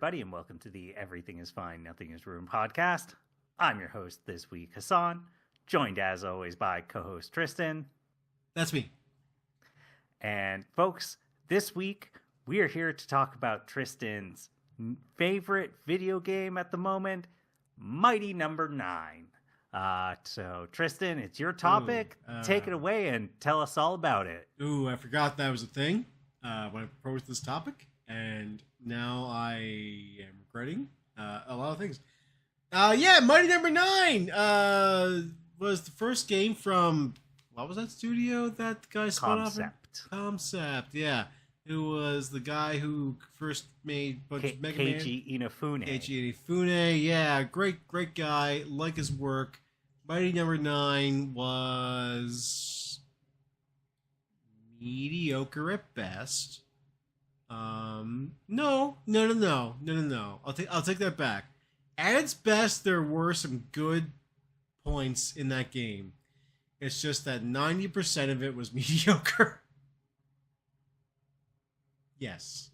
everybody, and welcome to the Everything is Fine, Nothing is Ruined podcast. I'm your host this week, Hassan, joined as always by co-host Tristan. That's me. And folks, this week we are here to talk about Tristan's favorite video game at the moment, Mighty Number 9. So Tristan, it's your topic. Take it away and tell us all about it. I forgot that was a thing when I proposed this topic, and now I am regretting a lot of things. Mighty Number 9 was the first game from, what was that studio that guy spun off? Concept, yeah. It was the guy who first made Mega Man. Keiji Inafune, yeah, great guy. Like his work. Mighty Number 9 was mediocre at best. No. I'll take that back. At its best, there were some good points in that game. It's just that 90% of it was mediocre. Yes.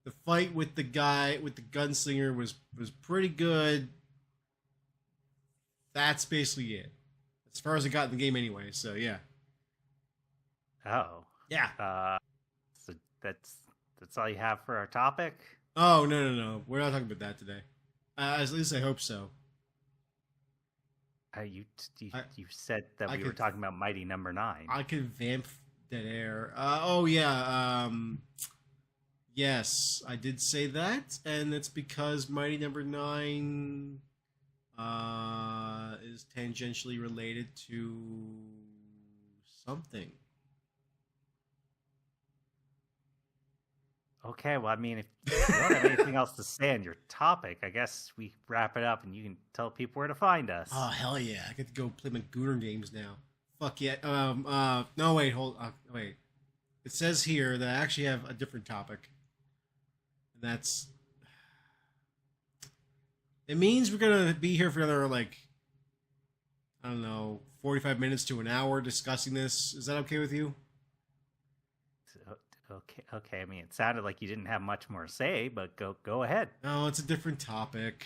The fight with the guy, with the gunslinger was pretty good. That's basically it. As far as I got in the game anyway, so yeah. Oh. Yeah. So that's all you have for our topic? Oh, no. We're not talking about that today. At least I hope so. You said that we were talking about Mighty Number 9. I could vamp dead air. Yes, I did say that, and it's because Mighty Number 9 is tangentially related to something. Okay, well, I mean, if you don't have anything else to say on your topic, I guess we wrap it up and you can tell people where to find us. Oh, hell yeah. I get to go play my Gooner games now. Fuck yeah. No, wait, wait. It says here that I actually have a different topic. And that's... It means we're going to be here for another, 45 minutes to an hour discussing this. Is that okay with you? Okay. I mean, it sounded like you didn't have much more to say, but go ahead. No, it's a different topic.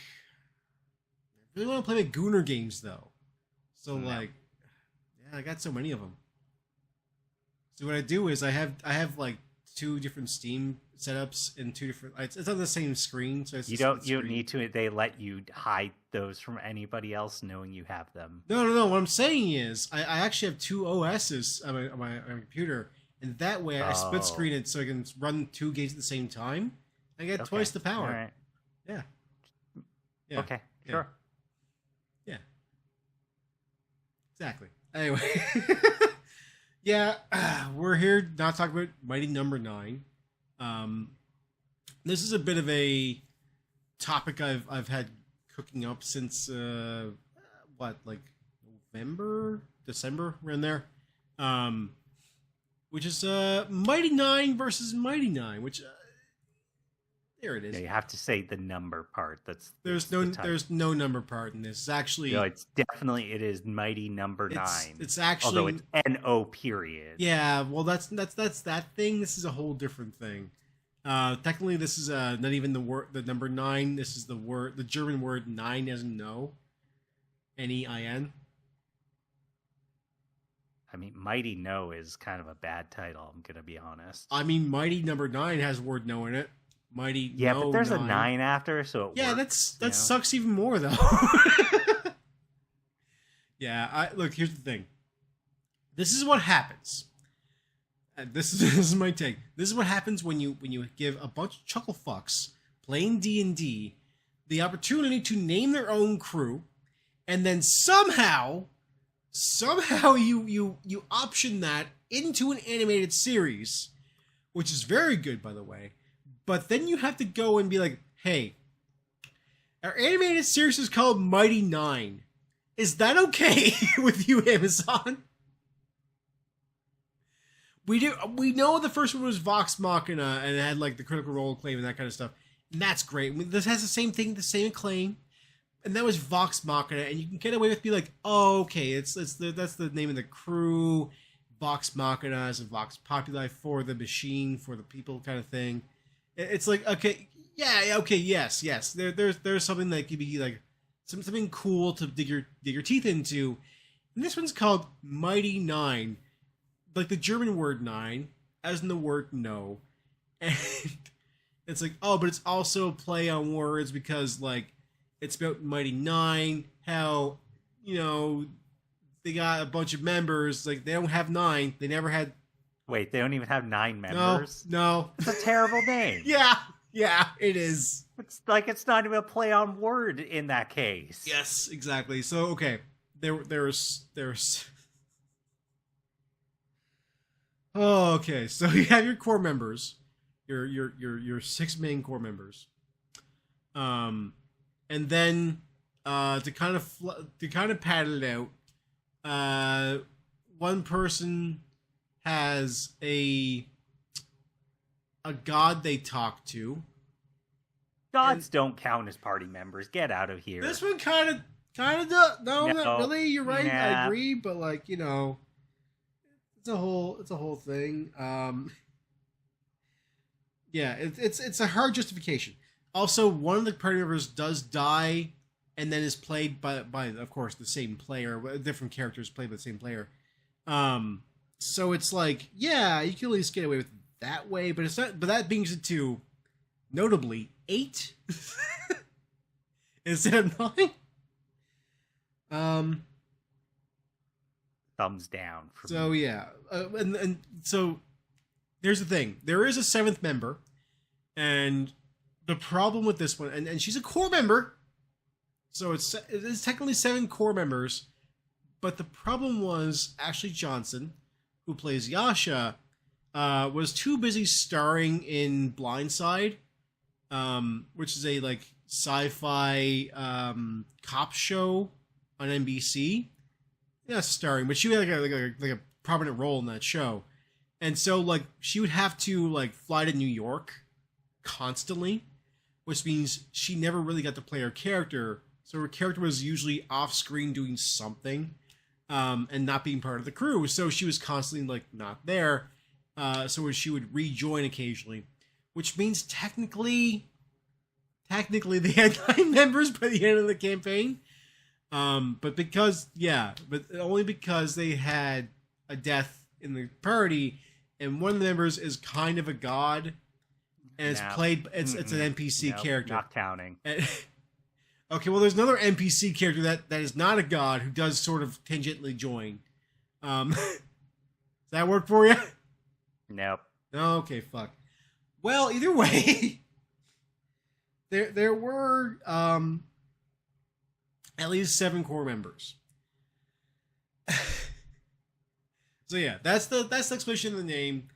I really want to play my Gooner games, though. So, I got so many of them. So what I do is I have two different Steam setups and two different. It's on the same screen, so it's you don't need to. They let you hide those from anybody else knowing you have them. No. What I'm saying is I actually have two OSs on my computer. And that way, I split screen it so I can run two games at the same time. I get twice the power. All right. Yeah. Okay. Sure. Yeah. Exactly. Anyway. We're here not talking about Mighty Number 9. This is a bit of a topic I've had cooking up since November, December, around there. Which is Mighty 9 versus Mighty 9, which there it is. Yeah, you have to say the number part. There's no number part in this. It's actually it is Mighty Number 9. It's actually, although it's N-O period. Yeah, well that's that thing. This is a whole different thing. Technically, this is not even the number 9. This is the German word nine as in no, Nein. I mean, Mighty No is kind of a bad title, I'm going to be honest. I mean, Mighty Number 9 has the word no in it. Mighty Yeah, no, but there's 9. a 9 after, so it works, that sucks even more, though. Look, here's the thing. This is what happens. This is my take. This is what happens when you give a bunch of chuckle fucks playing D&D the opportunity to name their own crew, and then somehow you option that into an animated series, which is very good, by the way. But then you have to go and be like, hey, our animated series is called Mighty 9. Is that okay with you, Amazon? We know the first one was Vox Machina and it had the Critical Role acclaim and that kind of stuff. And that's great. I mean, this has the same thing, the same acclaim. And that was Vox Machina, and you can get away with being like, oh, okay, that's the name of the crew. Vox Machina is a Vox Populi for the machine, for the people kind of thing. It's like, okay, Yeah. Okay. Yes. There's something that could be like something cool to dig your teeth into. And this one's called Mighty Nein, like the German word nine, as in the word no. And it's like, oh, but it's also a play on words because like it's about Mighty Nein, how they got a bunch of members, like they don't have nine, they never had. Wait, they don't even have 9 members? No. It's a terrible name. Yeah, it is. It's like it's not even a play on word in that case. Yes, exactly. So okay, there's oh, okay. So you have your core members, your 6 main core members, and then to kind of pad it out, one person has a god they talk to. Gods don't count as party members. Get out of here. This one kind of does. No, not really. You're right. Nah. I agree, but like it's a whole thing. Yeah, it's a hard justification. Also, one of the party members does die, and then is played by of course the same player. Different characters played by the same player. So it's like, yeah, you can at least get away with it that way, but it's not. But that brings it to, notably, 8 instead of 9. Thumbs down. So yeah, and so here's the thing: there is a 7th member, and the problem with this one, and she's a core member, so it is technically 7 core members, but the problem was Ashley Johnson, who plays Yasha, was too busy starring in Blindside, which is a like sci-fi cop show on NBC. Yeah, starring, but she had like a prominent role in that show, and so like she would have to like fly to New York constantly, which means she never really got to play her character. So her character was usually off screen doing something, and not being part of the crew. So she was constantly like not there. So she would rejoin occasionally, which means technically they had 9 members by the end of the campaign. But only because they had a death in the party, and one of the members is kind of a god, and it's played. It's an NPC character. Not counting. Okay, well, there's another NPC character that is not a god who does sort of tangentially join. Does that work for you? Nope. Okay, fuck. Well, either way, there were at least 7 core members. So yeah, that's the explanation of the name.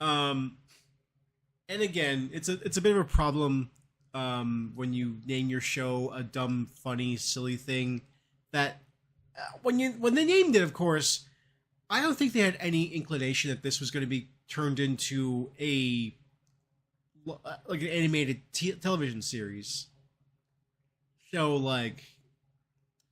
And again, it's a bit of a problem when you name your show a dumb, funny, silly thing. That when they named it, of course, I don't think they had any inclination that this was going to be turned into an animated television series. So like,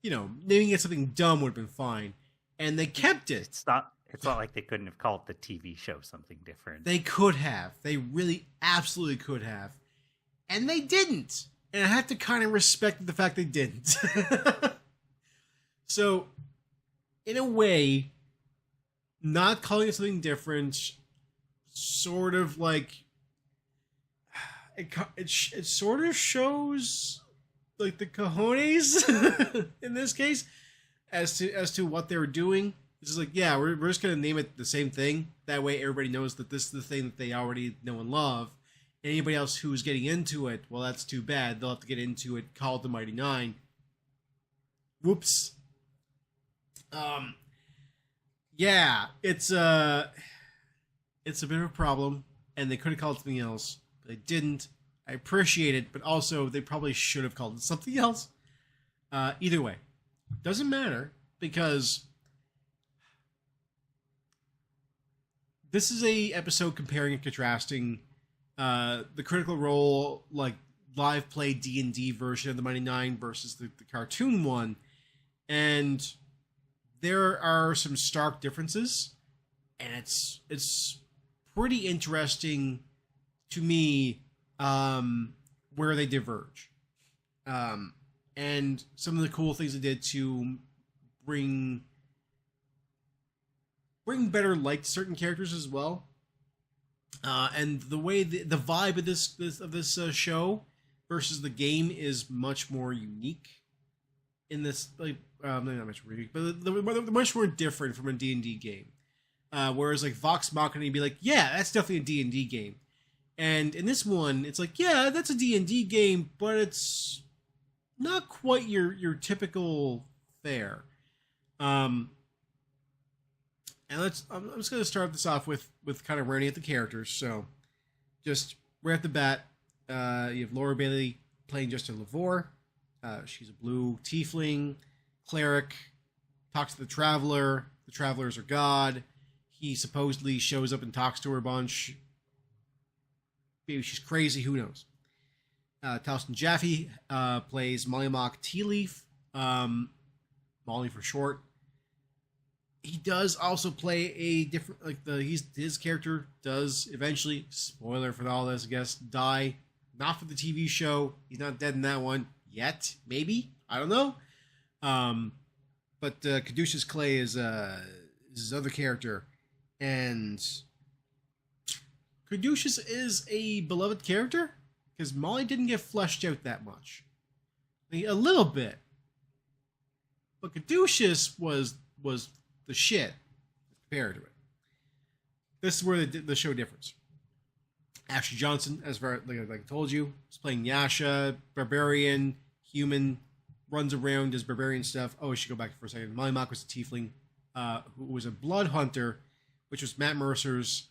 naming it something dumb would have been fine, and they kept it. It's not like they couldn't have called the TV show something different. They could have. They really, absolutely could have, and they didn't. And I have to kind of respect the fact they didn't. So, in a way, not calling it something different, sort of like it sort of shows like the cojones in this case as to what they were doing. It's just like, yeah, we're just gonna name it the same thing. That way, everybody knows that this is the thing that they already know and love. And anybody else who's getting into it, well, that's too bad. They'll have to get into it. Call it the Mighty Nein. Whoops. Yeah, it's a bit of a problem, and they could have called it something else, but they didn't. I appreciate it, but also they probably should have called it something else. Either way, doesn't matter, because this is a episode comparing and contrasting the Critical Role like live play D&D version of the Mighty Nein versus the cartoon one, and there are some stark differences, and it's pretty interesting to me where they diverge. And some of the cool things they did to bring better light to certain characters as well. And the way the vibe of this show versus the game is much more unique. In this, like, not much more unique, but they're much more different from a D&D game. Whereas like Vox Machina, you'd be like, yeah, that's definitely a D&D game. And in this one, it's like, yeah, that's a D&D game, but it's not quite your typical fare. And I'm just going to start this off with kind of running at the characters. So, just right off the bat, you have Laura Bailey playing Justin Lavore. She's a blue tiefling cleric. Talks to the Traveler. The Traveler's her god. He supposedly shows up and talks to her a bunch. Maybe she's crazy. Who knows? Talston Jaffe plays Molly Mock Tea Leaf. Molly for short. He does also play a different, like his character does eventually, spoiler for all this, I guess, die. Not for the TV show. He's not dead in that one yet. Maybe, I don't know. But Caduceus Clay is his other character, and Caduceus is a beloved character because Molly didn't get fleshed out that much. I mean, a little bit, but Caduceus was the shit compared to it. This is where the show differs. Ashley Johnson, as far like I told you, is playing Yasha, barbarian, human, runs around, does barbarian stuff. Oh, I should go back for a second. Molly Mock was a tiefling, who was a blood hunter, which was Matt Mercer's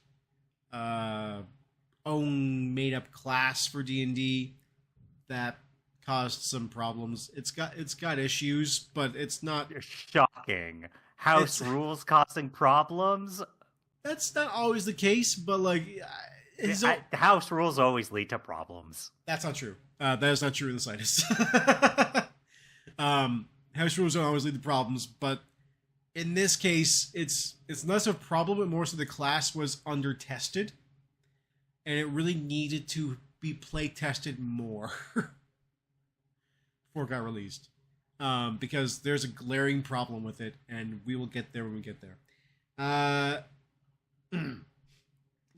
own made-up class for D&D that caused some problems. It's got issues, but it's not shocking. House rules causing problems? That's not always the case, but like house rules always lead to problems. That's not true. That is not true in the slightest. House rules don't always lead to problems, but in this case, it's less of a problem, but more so the class was under tested, and it really needed to be play tested more before it got released. Because there's a glaring problem with it, and we will get there when we get there.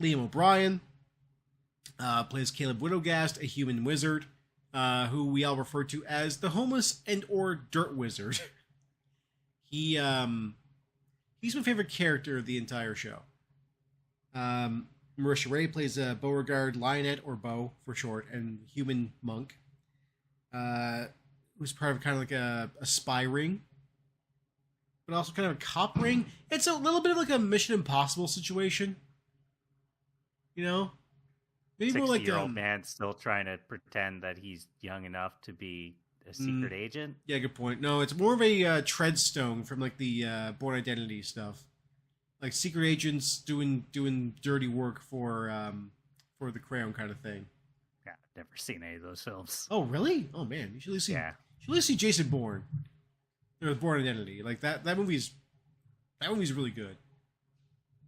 Liam O'Brien plays Caleb Widowgast, a human wizard, who we all refer to as the homeless and or dirt wizard. He's my favorite character of the entire show. Marisha Ray plays Beauregard Lionette, or Beau for short, and human monk. Who's part of kind of like a spy ring, but also kind of a cop ring. It's a little bit of like a Mission Impossible situation, you know? Maybe more like 60-year-old man still trying to pretend that he's young enough to be a secret agent. Yeah, good point. No, it's more of a Treadstone from like the Born Identity stuff, like secret agents doing dirty work for the Crown kind of thing. Yeah, never seen any of those films. Oh, really? Oh man, you should at least see. Yeah. You should at least see Jason Bourne. Or Born Identity. Like that movie's really good.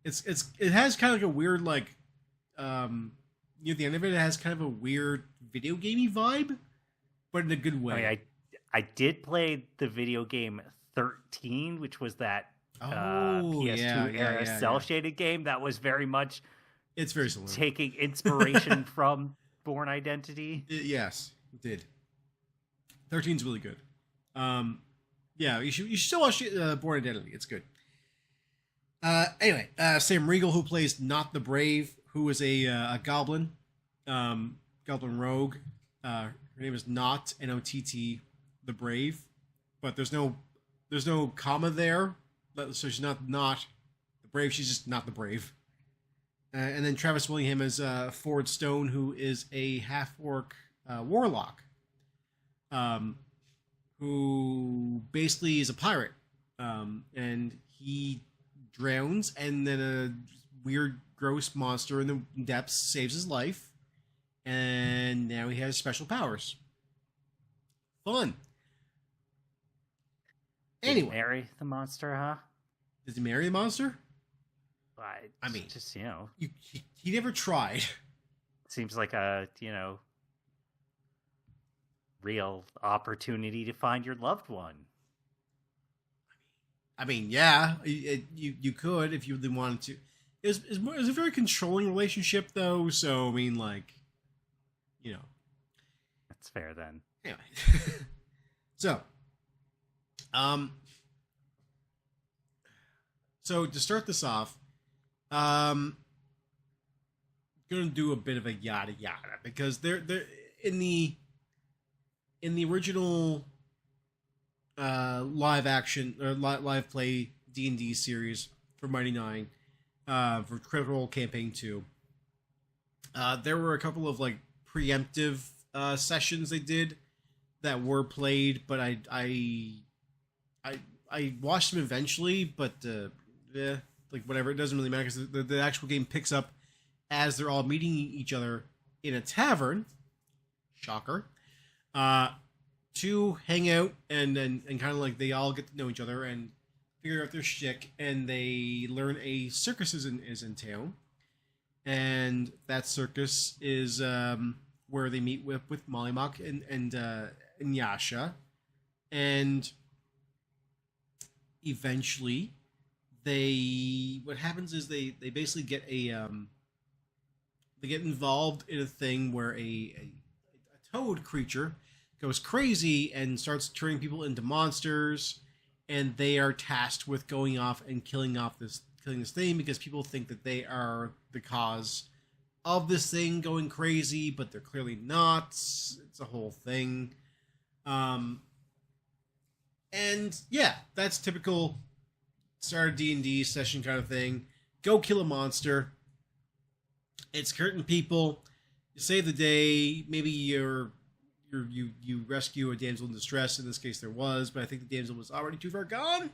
It has kind of like a weird like near the end of it has kind of a weird video gamey vibe, but in a good way. I mean, I did play the video game 13, which was that PS2 era cell shaded game that was very much. It's very similar. Taking inspiration from Born Identity. Yes, it did. 13's really good. Yeah, you should still watch Born Identity. It's good. Anyway, Sam Riegel, who plays Not the Brave, who is a goblin, goblin rogue. Her name is Not N-O-T-T, the Brave, but there's no comma there, so she's not the Brave. She's just Not the Brave. And then Travis Willingham is Ford Stone, who is a half-orc warlock, who basically is a pirate. And he drowns, and then a weird, gross monster in the depths saves his life. And now he has special powers. Fun. Anyway. Did he marry the monster, huh? Did he marry the monster? I mean, just, he never tried. Seems like a, real opportunity to find your loved one. I mean, yeah, you could if you really wanted to. It was a very controlling relationship, though. So I mean, like, That's fair then. Anyway, so, so to start this off, gonna do a bit of a yada yada because they're in the original live action or live play D&D series for Mighty Nein, for Critical Role Campaign 2. There were a couple of like preemptive sessions they did that were played, but I watched them eventually, but yeah, like whatever, it doesn't really matter because the actual game picks up as they're all meeting each other in a tavern. Shocker. To hang out and kind of like they all get to know each other and figure out their shtick, and they learn a circus is in town, and that circus is where they meet with Mollymauk and Yasha, and eventually what happens is they basically get they get involved in a thing where a toad creature goes crazy and starts turning people into monsters, and they are tasked with going off and killing this thing because people think that they are the cause of this thing going crazy, but they're clearly not. It's a whole thing. And yeah, that's typical start a D&D session kind of thing. Go kill a monster. It's hurting people. You save the day. Maybe you rescue a damsel in distress. In this case, there was, but I think the damsel was already too far gone.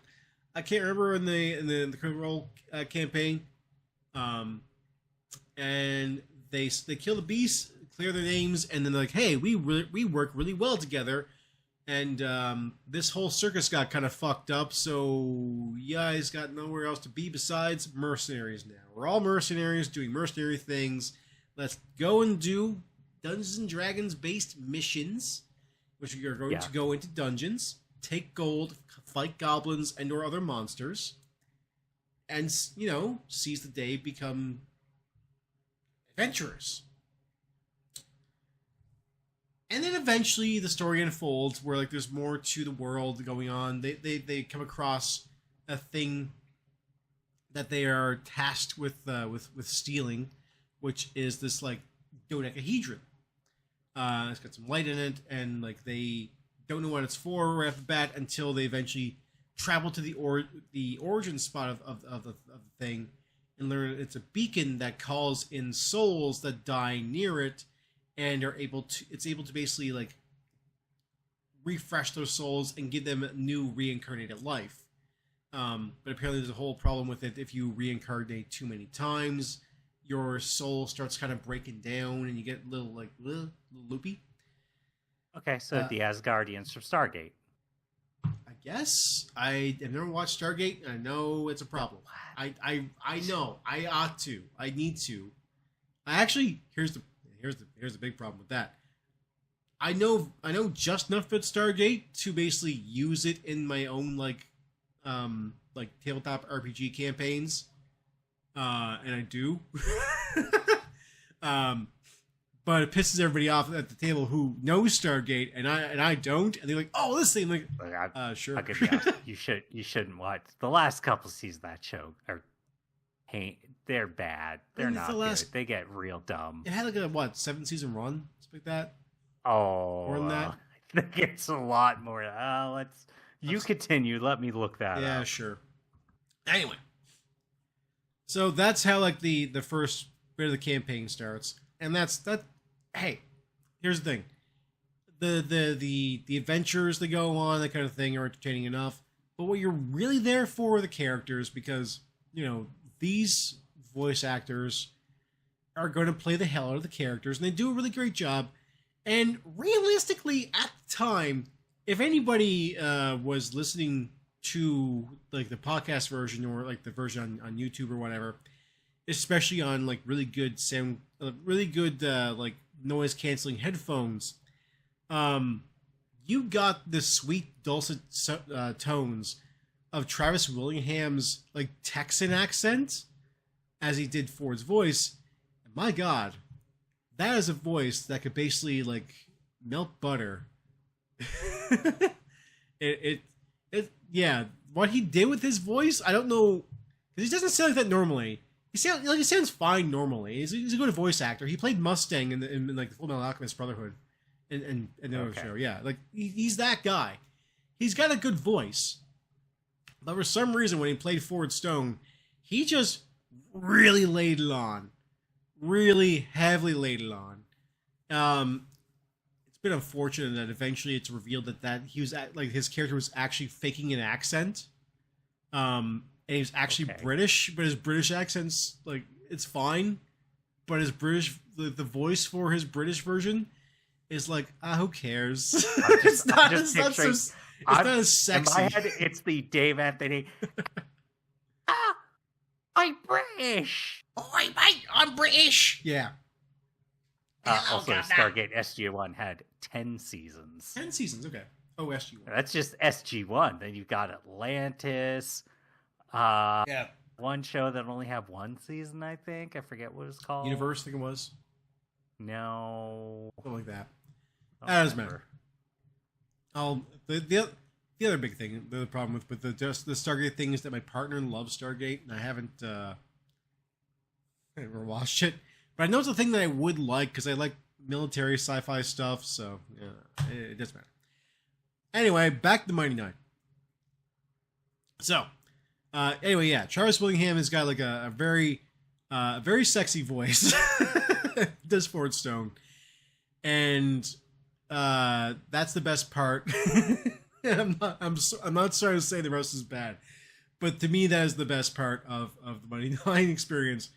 I can't remember in the Critical Role campaign. And they kill the beasts, clear their names, and then they're like, hey, we work really well together. And this whole circus got kind of fucked up, so you guys got nowhere else to be besides mercenaries now. We're all mercenaries doing mercenary things. Let's go and do Dungeons and Dragons based missions, which we are going to go into dungeons, take gold, fight goblins and or other monsters, and seize the day, become adventurers. And then eventually the story unfolds where like there's more to the world going on. They come across a thing that they are tasked with stealing, which is this like dodecahedron. It's got some light in it, and like they don't know what it's for right off the bat until they eventually travel to the origin spot of the thing and learn it's a beacon that calls in souls that die near it, and it's able to basically like refresh those souls and give them new reincarnated life. But apparently there's a whole problem with it. If you reincarnate too many times, your soul starts kind of breaking down and you get a little loopy. Okay, so the Asgardians from Stargate. I guess. I have never watched Stargate, and I know it's a problem. I know. I ought to. I need to. I actually here's the big problem with that. I know just enough about Stargate to basically use it in my own like tabletop RPG campaigns. And I do. But it pisses everybody off at the table who knows Stargate, and I don't, and they're like, "Oh, this thing!" Like, sure. I'll give you honest, you shouldn't watch the last couple seasons of that show. They're bad. They're not good. They get real dumb. It had like a 7-season run, something like that. Oh, more than that. I think it's a lot more. You continue. Let me look that up. Yeah, sure. Anyway, so that's how like the first bit of the campaign starts. And that. Hey, here's the thing: the adventures that go on, that kind of thing, are entertaining enough. But what you're really there for are the characters, because these voice actors are going to play the hell out of the characters, and they do a really great job. And realistically, at the time, if anybody was listening to like the podcast version or like the version on YouTube or whatever, especially on like really good like noise canceling headphones, you got the sweet dulcet tones of Travis Willingham's like Texan accent as he did Ford's voice. My God, that is a voice that could basically like melt butter. Yeah. What he did with his voice, I don't know, because he doesn't sound like that normally. He sounds fine normally. He's a good voice actor. He played Mustang in like the Full Metal Alchemist Brotherhood, and the other show. Yeah, like he's that guy. He's got a good voice, but for some reason when he played Ford Stone, he just really laid it on, really heavily laid it on. It's been unfortunate that eventually it's revealed that he was like his character was actually faking an accent. And he was actually British, but his British accent's like it's fine, but his the voice for his British version is like who cares? It's not as sexy. In my head, it's the Dave Anthony. I'm British. Oh, I'm British. Yeah. Also, Stargate SG-1 had 10 seasons. 10 seasons, okay. Oh, SG-1. That's just SG-1. Then you've got Atlantis. Yeah. One show that only had one season, I think. I forget what it's called. Universe, I think it was. No. Something like that. That doesn't matter. The other big thing, the problem with the Stargate thing is that my partner loves Stargate, and I haven't ever watched it. But I know it's a thing that I would like, because I like military sci-fi stuff, so yeah, it doesn't matter. Anyway, back to the Mighty Nein. So, anyway, yeah, Travis Willingham has got like a very sexy voice. Does Ford Stone, and that's the best part. I'm not sorry to say the rest is bad, but to me that is the best part of the Mighty Nein experience.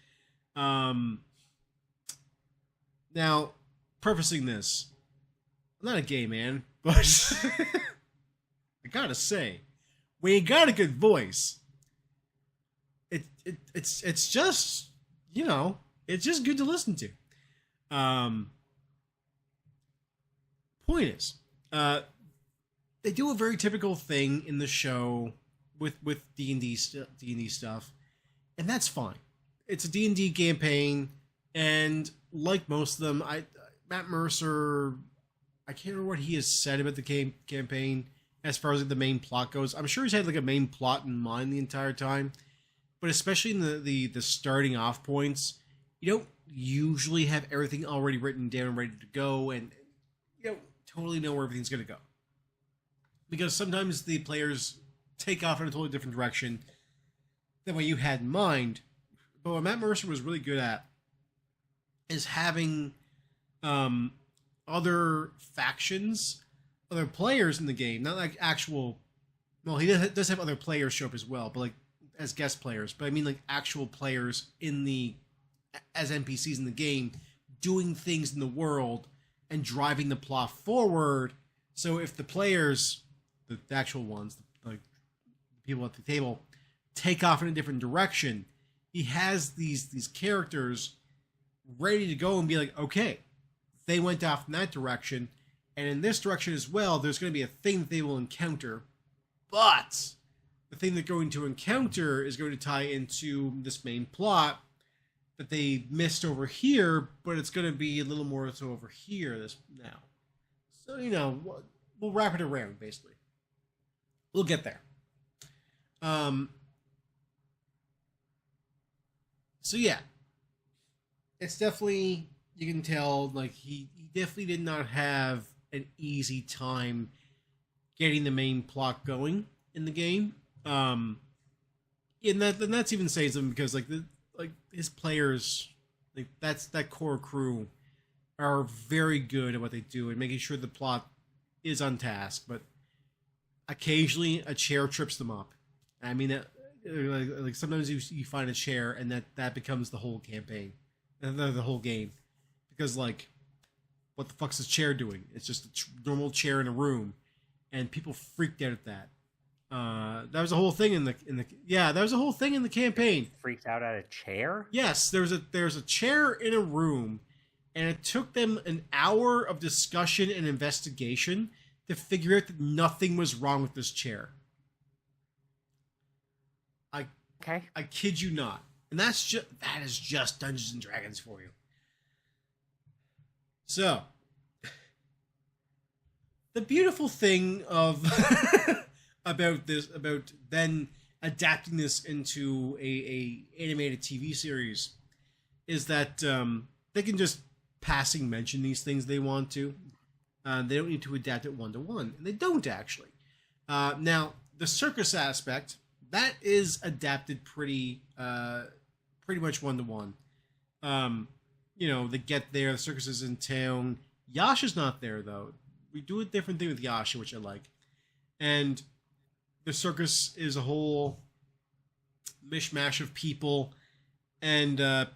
Now, prefacing this, I'm not a gay man, but I gotta say, when you got a good voice, it's just, you know, it's just good to listen to. Point is, they do a very typical thing in the show with D&D stuff, and that's fine. It's a D&D campaign, and like most of them, Matt Mercer, I can't remember what he has said about the campaign as far as like the main plot goes. I'm sure he's had like a main plot in mind the entire time, but especially in the starting off points, you don't usually have everything already written down and ready to go, and you don't totally know where everything's going to go. Because sometimes the players take off in a totally different direction than what you had in mind. But what Matt Mercer was really good at is having other factions, other players in the game, not like actual. Well, he does have other players show up as well, but like as guest players. But I mean like actual players as NPCs in the game, doing things in the world and driving the plot forward. So if the players, the actual ones, like people at the table, take off in a different direction, he has these characters ready to go and be like, okay, they went off in that direction, and in this direction as well, there's going to be a thing that they will encounter, but the thing they're going to encounter is going to tie into this main plot that they missed over here, but it's going to be a little more so over here now. So, you know, we'll wrap it around, basically. We'll get there. So yeah, it's definitely, you can tell, like, he definitely did not have an easy time getting the main plot going in the game. And that's even saying something, because like his players, like that core crew are very good at what they do and making sure the plot is on task, but occasionally a chair trips them up. I mean, like sometimes you find a chair and that becomes the whole campaign, the whole game, because like, what the fuck's this chair doing? It's just a normal chair in a room, and people freaked out at that. That was a whole thing in the that was a whole thing in the campaign. Freaked out at a chair? Yes, there's a chair in a room, and it took them an hour of discussion and investigation to figure out that nothing was wrong with this chair. Okay. I kid you not. And that is just Dungeons and Dragons for you. So, the beautiful thing of about then adapting this into a animated TV series is that they can just passing mention these things they want to. They don't need to adapt it one-to-one, and they don't actually. Now, the circus aspect, that is adapted pretty much one-to-one. They get there, the circus is in town. Yasha's not there, though. We do a different thing with Yasha, which I like. And the circus is a whole mishmash of people, and the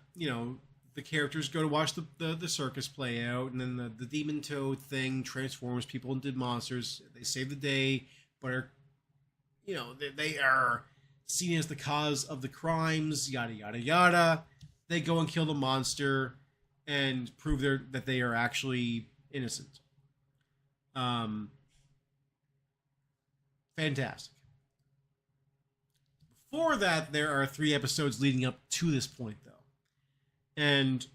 characters go to watch the circus play out, and then the demon toad thing transforms people into monsters. They save the day, but they are seen as the cause of the crimes, yada yada yada. They go and kill the monster and prove that they are actually innocent. Fantastic. Before that, there are 3 episodes leading up to this point, though. And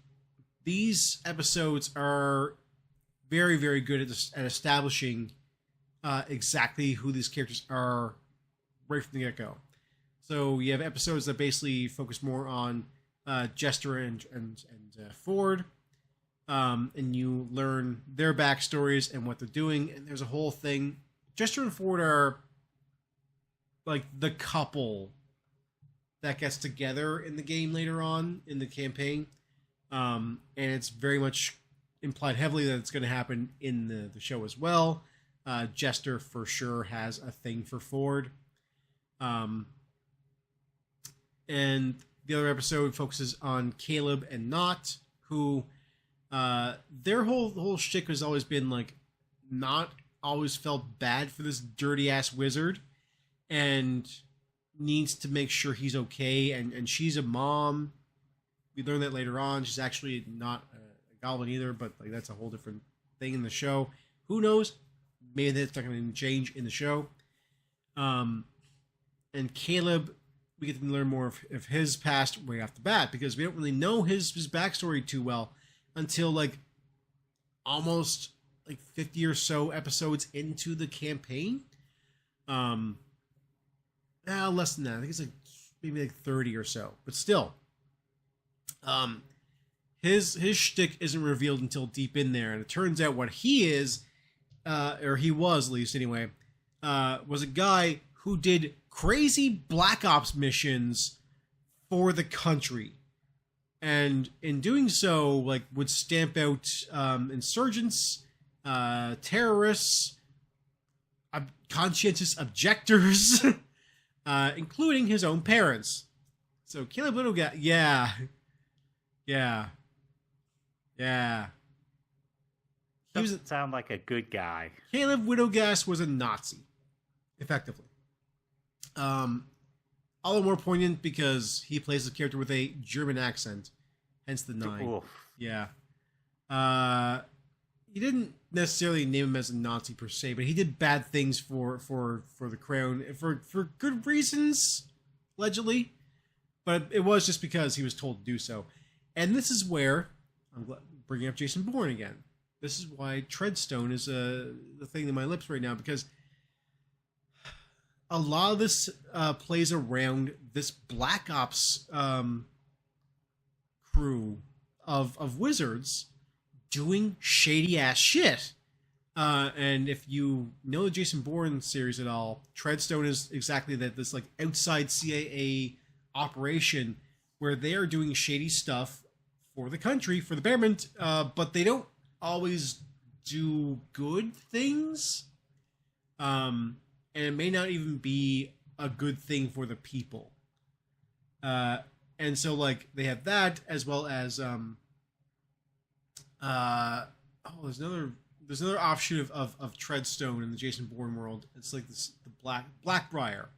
these episodes are very, very good at establishing exactly who these characters are right from the get-go. So you have episodes that basically focus more on Jester and Ford, and you learn their backstories and what they're doing. And there's a whole thing. Jester and Ford are like the couple that gets together in the game later on in the campaign. And it's very much implied heavily that it's going to happen in the show as well. Jester for sure has a thing for Ford. And the other episode focuses on Caleb and Not, who their whole shtick has always been like, Not always felt bad for this dirty ass wizard and needs to make sure he's okay, and she's a mom. We learn that later on. She's actually not a goblin either, but like that's a whole different thing in the show. Who knows? Maybe that's not going to change in the show. And Caleb, we get to learn more of his past right off the bat, because we don't really know his backstory too well until like almost like 50 or so episodes into the campaign. Less than that. I think it's like maybe like 30 or so, but still. His shtick isn't revealed until deep in there, and it turns out what he is, or he was at least anyway, was a guy who did crazy Black Ops missions for the country, and in doing so, like would stamp out insurgents, terrorists, conscientious objectors, including his own parents. So Caleb Widogast, yeah. Doesn't sound like a good guy. Caleb Widogast was a Nazi, effectively. All the more poignant because he plays a character with a German accent, hence the Nine. Oof. Yeah. He didn't necessarily name him as a Nazi per se, but he did bad things for the crown for good reasons, allegedly. But it was just because he was told to do so. And this is where I'm bringing up Jason Bourne again. This is why Treadstone is the thing in my lips right now, because a lot of this plays around this Black Ops crew of wizards doing shady ass shit. And if you know the Jason Bourne series at all, Treadstone is exactly that. This like outside CIA operation where they are doing shady stuff for the country, for the betterment, but they don't always do good things. And it may not even be a good thing for the people. And so like they have that, as well as there's another offshoot of Treadstone in the Jason Bourne world. It's like the Blackbriar.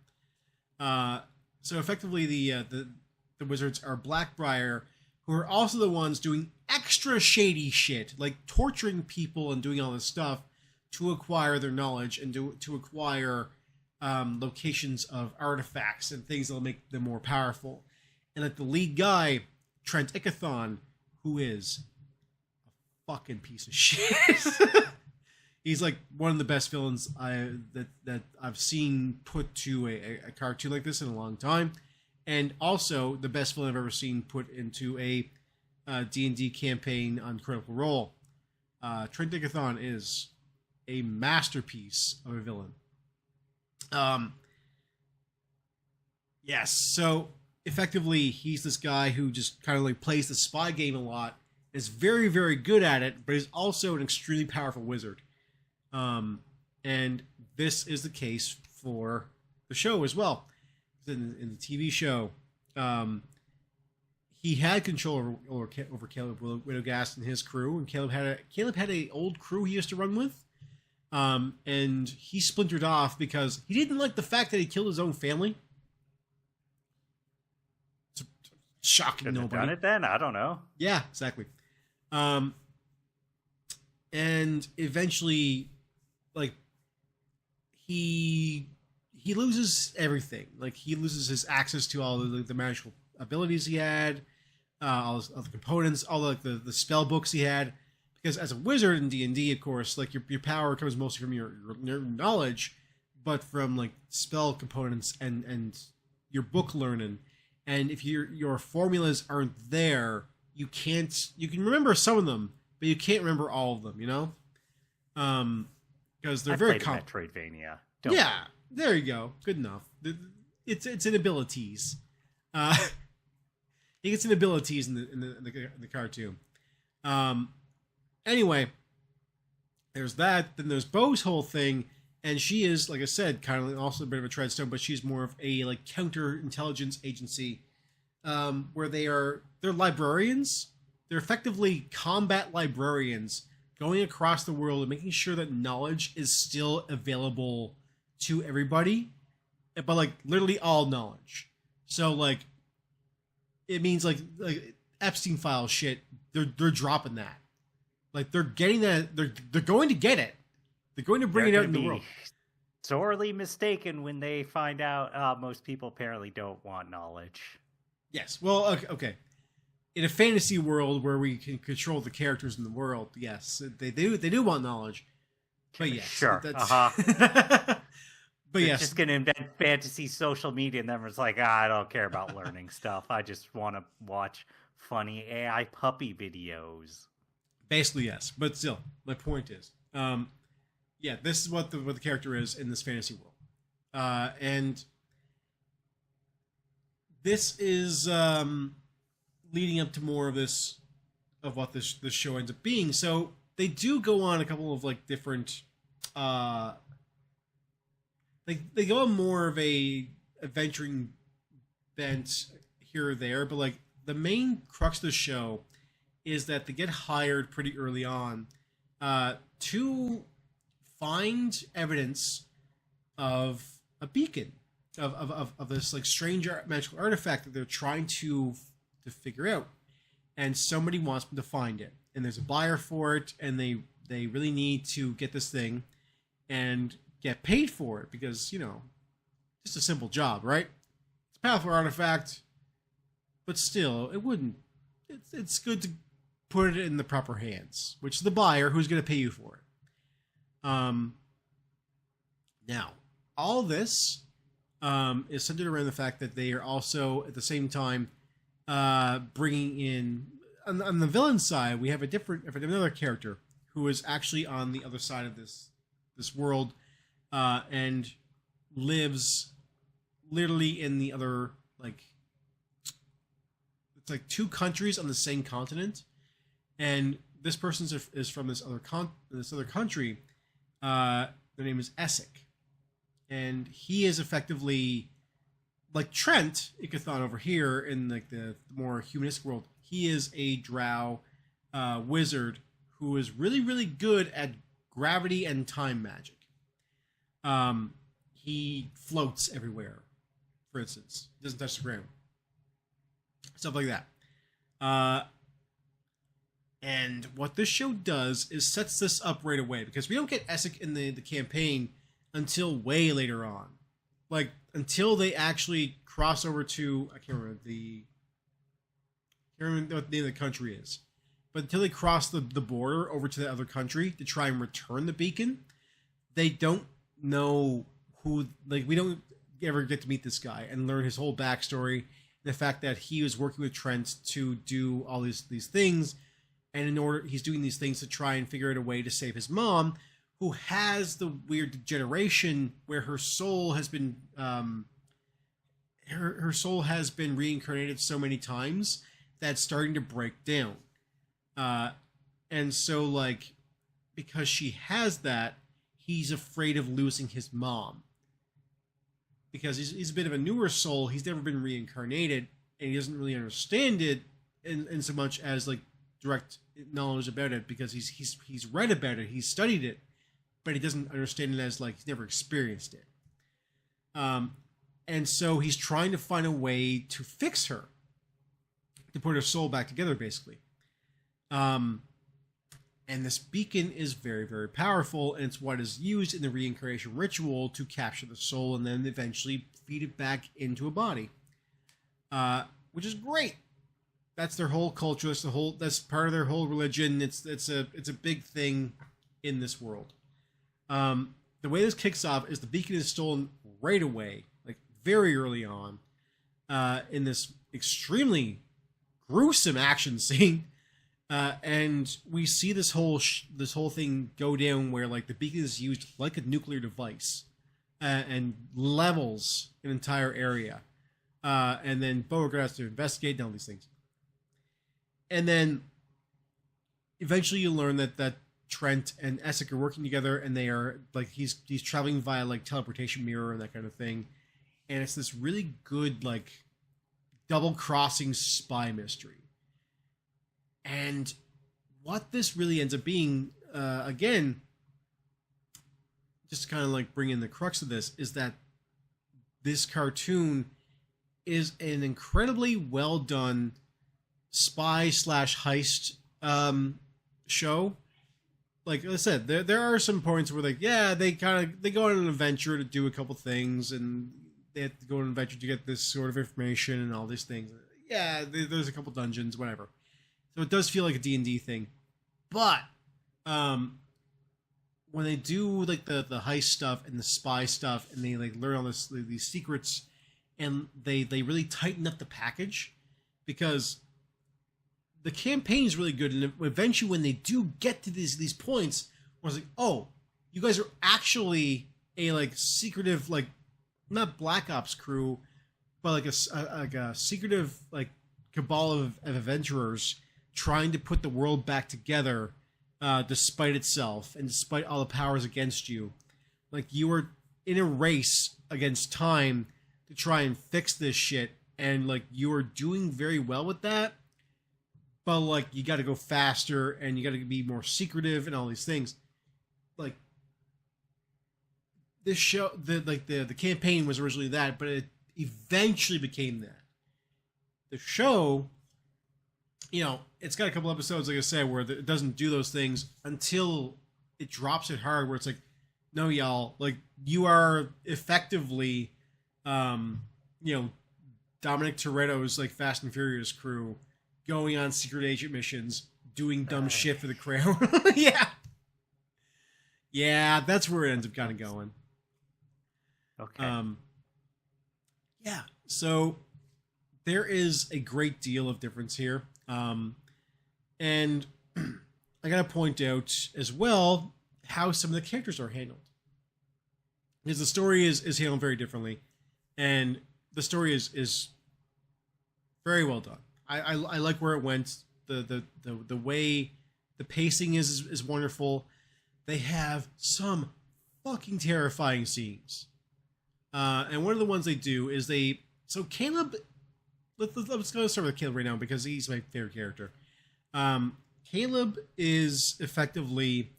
So effectively the wizards are Blackbriar, who are also the ones doing extra shady shit, like torturing people and doing all this stuff to acquire their knowledge and to acquire locations of artifacts and things that'll make them more powerful. And like the lead guy, Trent Ickathon, who is a fucking piece of shit. He's like one of the best villains that I've seen put to a cartoon like this in a long time, and also the best villain I've ever seen put into a D&D campaign on Critical Role. Trent Ickathon is a masterpiece of a villain. Yes, so effectively he's this guy who just kind of like plays the spy game a lot, is very, very good at it, but he's also an extremely powerful wizard. And this is the case for the show as well. In the TV show, he had control over Caleb Widogast and his crew, and Caleb had a old crew he used to run with. And he splintered off because he didn't like the fact that he killed his own family. It's shocking. Couldn't have done it then? I don't know. Yeah, exactly. And eventually, like, he loses everything. Like, he loses his access to all the magical abilities he had, all the components, all the spell books he had. Because as a wizard in D&D, of course, like your power comes mostly from your knowledge, but from like spell components and your book learning. And if your formulas aren't there, you can remember some of them, but you can't remember all of them. You know, because they're very Metroidvania. Yeah, there you go. Good enough. It's in abilities. He gets in abilities in the cartoon. Anyway, there's that. Then there's Bo's whole thing, and she is, like I said, kind of also a bit of a treadstone, but she's more of a like counterintelligence agency, where they're librarians. They're effectively combat librarians going across the world and making sure that knowledge is still available to everybody, but like literally all knowledge. So like, it means like Epstein file shit. They're dropping that. Like they're getting that. They're going to get it. They're going to bring it out in the world. Sorely mistaken when they find out most people apparently don't want knowledge. Yes. Well, okay. In a fantasy world where we can control the characters in the world, yes, they do want knowledge. But yes, sure. But They're yes, just going to invent fantasy social media, and then it's like, I don't care about learning stuff. I just want to watch funny AI puppy videos. Basically, yes. But still, my point is, yeah, this is what the character is in this fantasy world, and this is leading up to more of what this show ends up being. So they do go on a couple of like different, they go on more of a adventuring bent here or there, but like the main crux of the show is that they get hired pretty early on to find evidence of a beacon of this like strange magical artifact that they're trying to figure out, and somebody wants them to find it, and there's a buyer for it, and they really need to get this thing and get paid for it because, you know, just a simple job, right? It's a powerful artifact, but still, it's good to put it in the proper hands, which is the buyer who's going to pay you for it. Now, all this is centered around the fact that they are also at the same time bringing in on the villain side. We have another character who is actually on the other side of this world and lives literally in the other, like, it's like two countries on the same continent. And this person is from this other country. Their name is Essek, and he is effectively like Trent Ickathon over here in like the more humanistic world. He is a drow wizard who is really, really good at gravity and time magic. He floats everywhere, for instance. Doesn't touch the ground. Stuff like that. And what this show does is sets this up right away, because we don't get Essek in the campaign until way later on. Like, until they actually cross over to, I can't remember what the name of the country is. But until they cross the border over to the other country to try and return the beacon, they don't know who, like, we don't ever get to meet this guy and learn his whole backstory. The fact that he was working with Trent to do all these things, and in order, he's doing these things to try and figure out a way to save his mom, who has the weird degeneration where her soul has been her soul has been reincarnated so many times that it's starting to break down. And so, like, because she has that, he's afraid of losing his mom. Because he's a bit of a newer soul, he's never been reincarnated, and he doesn't really understand it in so much as, like, direct knowledge about it, because he's read about it, he's studied it, but he doesn't understand it as, like, he's never experienced it. And so he's trying to find a way to fix her, to put her soul back together, basically. And this beacon is very, very powerful, and it's what is used in the reincarnation ritual to capture the soul and then eventually feed it back into a body. Which is great. That's their whole culture. That's part of their whole religion. It's a big thing in this world. The way this kicks off is the beacon is stolen right away, like very early on, in this extremely gruesome action scene. And we see this whole thing go down where, like, the beacon is used like a nuclear device, and levels an entire area. And then Beauregard has to investigate all these things. And then eventually you learn that Trent and Essek are working together, and they are, like, he's traveling via, like, teleportation mirror and that kind of thing. And it's this really good, like, double-crossing spy mystery. And what this really ends up being, again, just to kind of, like, bring in the crux of this, is that this cartoon is an incredibly well done spy/heist show. Like I said, there are some points where, like, yeah, they go on an adventure to do a couple things, and they have to go on an adventure to get this sort of information and all these things. Yeah, there's a couple dungeons, whatever. So it does feel like a D&D thing. But when they do, like, the heist stuff and the spy stuff, and they, like, learn all these secrets, and they really tighten up the package, because the campaign is really good, and eventually when they do get to these points, I was like, oh, you guys are actually a, like, secretive, like, not Black Ops crew, but like a secretive, like, cabal of adventurers trying to put the world back together, despite itself and despite all the powers against you. Like, you are in a race against time to try and fix this shit, and, like, you are doing very well with that, but, like, you got to go faster, and you got to be more secretive and all these things. Like, this show, the campaign was originally that, but it eventually became that. The show, you know, it's got a couple episodes, like I said, where it doesn't do those things until it drops it hard, where it's like, no, y'all, like, you are effectively, Dominic Toretto's, like, Fast and Furious crew, going on secret agent missions, doing dumb shit for the crown. Yeah, that's where it ends up kind of going. Okay. Yeah, so there is a great deal of difference here. And I gotta point out as well how some of the characters are handled. Because the story is handled very differently. And the story is very well done. I like where it went. The way the pacing is wonderful. They have some fucking terrifying scenes. And one of the ones they do is so Caleb, let's go start with Caleb right now, because he's my favorite character. Caleb is effectively,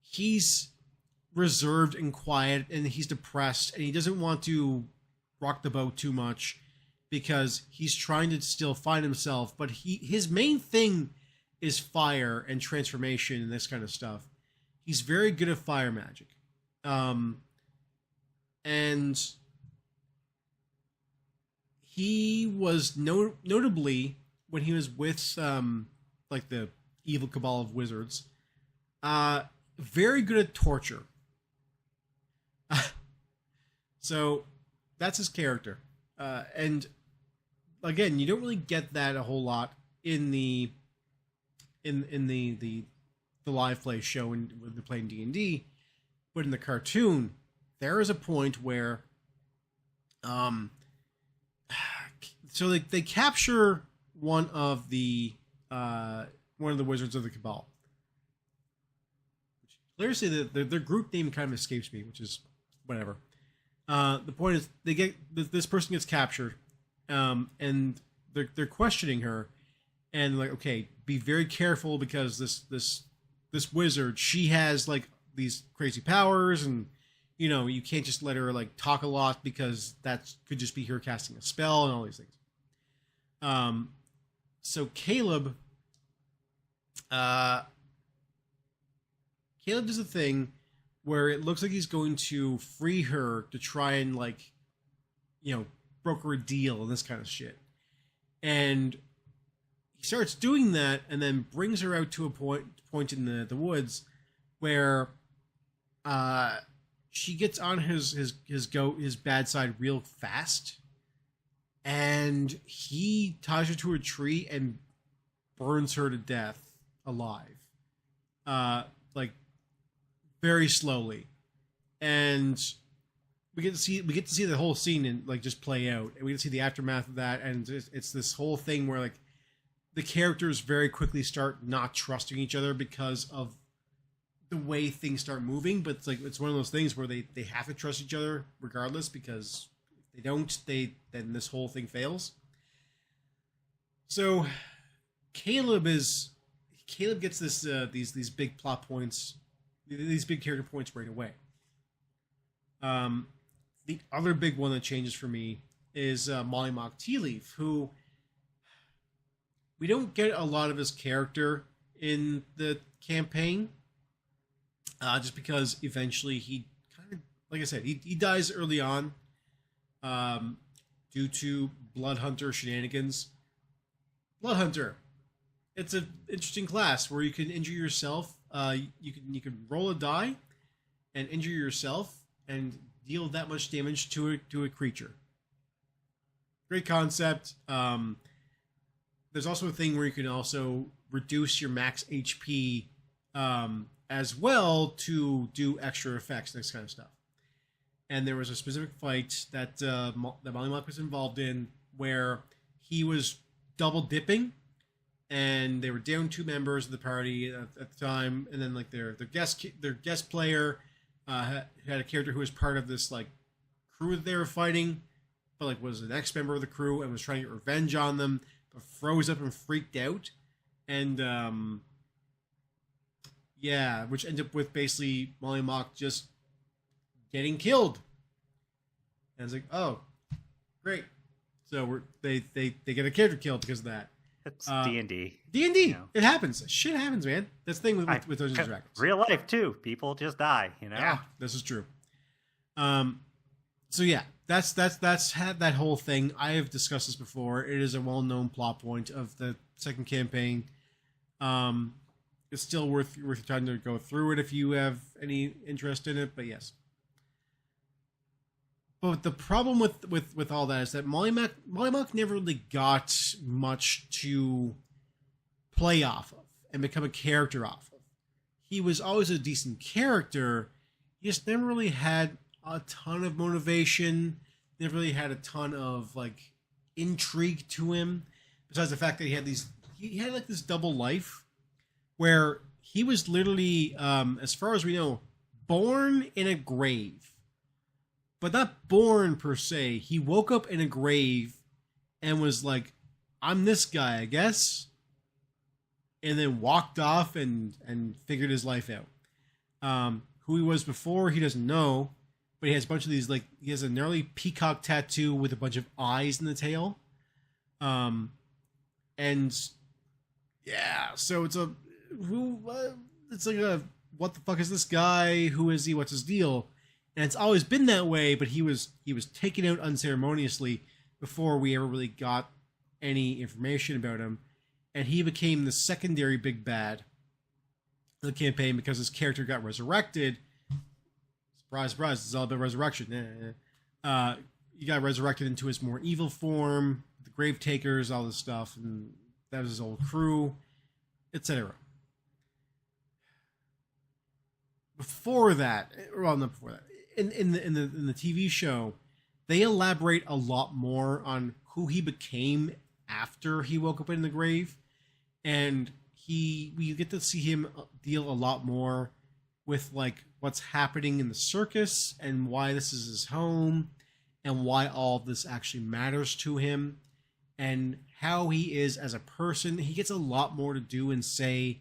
he's reserved and quiet, and he's depressed, and he doesn't want to rock the boat too much, because he's trying to still find himself. But his main thing is fire and transformation and this kind of stuff. He's very good at fire magic. And he was notably, when he was with like the evil cabal of wizards, very good at torture. So that's his character. And again, you don't really get that a whole lot in the live play show when they're playing D&D, but in the cartoon, there is a point where, so they capture one of the wizards of the Cabal. Seriously, their group name kind of escapes me, which is whatever. The point is, this person gets captured, and they're questioning her, and like, okay, be very careful because this wizard, she has like these crazy powers, and you know, you can't just let her like talk a lot because that could just be her casting a spell and all these things. So Caleb does a thing where it looks like he's going to free her to try and like, you know, broker a deal and this kind of shit. And he starts doing that and then brings her out to a point in the woods where she gets on his bad side real fast, and he ties her to a tree and burns her to death alive, like very slowly. And we get to see the whole scene and like just play out, and we get to see the aftermath of that. And it's this whole thing where like the characters very quickly start not trusting each other because of the way things start moving. But it's like, it's one of those things where they have to trust each other regardless, because if they don't, then this whole thing fails. So Caleb gets these big plot points, these big character points right away. The other big one that changes for me is Molly Mock Tea Leaf, who we don't get a lot of his character in the campaign, just because eventually he kind of, like I said, he dies early on due to Bloodhunter shenanigans. Bloodhunter, it's an interesting class where you can injure yourself. You can roll a die and injure yourself and deal that much damage to a creature. Great concept. There's also a thing where you can also reduce your max HP as well to do extra effects, this kind of stuff. And there was a specific fight that Molly Mock was involved in where he was double dipping, and they were down 2 members of the party at the time, and then like their guest player had a character who was part of this like crew that they were fighting, but like was an ex-member of the crew and was trying to get revenge on them, but froze up and freaked out, and which ended up with basically Molly Mock just getting killed. And it's like, oh, great. So they get a character killed because of that. It's D&D. D&D. You know. It happens. Shit happens, man. That's the thing with Dungeons and Dragons. Real life too. People just die. You know. Yeah, this is true. So yeah, that's that whole thing. I have discussed this before. It is a well-known plot point of the second campaign. It's still worth your time to go through it if you have any interest in it. But yes. But the problem with all that is that Molly Mock never really got much to play off of and become a character off of. He was always a decent character. He just never really had a ton of motivation. Never really had a ton of like intrigue to him. Besides the fact that he had like this double life where he was literally, as far as we know, born in a grave. But not born per se. He woke up in a grave and was like, I'm this guy, I guess. And then walked off and figured his life out. Who he was before, he doesn't know. But he has a bunch of these, like, he has a gnarly peacock tattoo with a bunch of eyes in the tail. And Yeah, so it's it's like a what the fuck is this guy? Who is he? What's his deal? And it's always been that way, but he was taken out unceremoniously before we ever really got any information about him, and he became the secondary big bad of the campaign because his character got resurrected. Surprise, surprise! It's all about resurrection. He got resurrected into his more evil form, the Grave Takers, all this stuff, and that was his old crew, etc. Before that, well, not before that, in the TV show, they elaborate a lot more on who he became after he woke up in the grave, and we get to see him deal a lot more with like what's happening in the circus and why this is his home and why all of this actually matters to him and how he is as a person. He gets a lot more to do and say.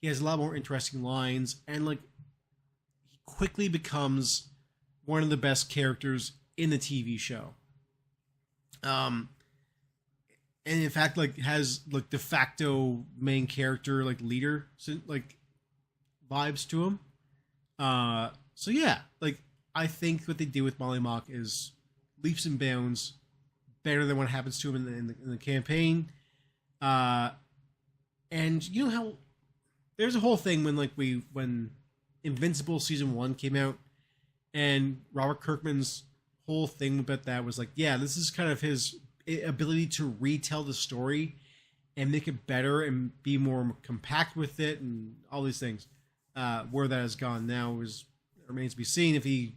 He has a lot more interesting lines, and like he quickly becomes one of the best characters in the TV show. And in fact, like has like de facto main character like leader like vibes to him. So yeah, like I think what they do with Molly Mock is leaps and bounds better than what happens to him in the campaign. And you know how there's a whole thing when Invincible season 1 came out, and Robert Kirkman's whole thing about that was like, yeah, this is kind of his ability to retell the story and make it better and be more compact with it and all these things. Where that has gone now remains to be seen if he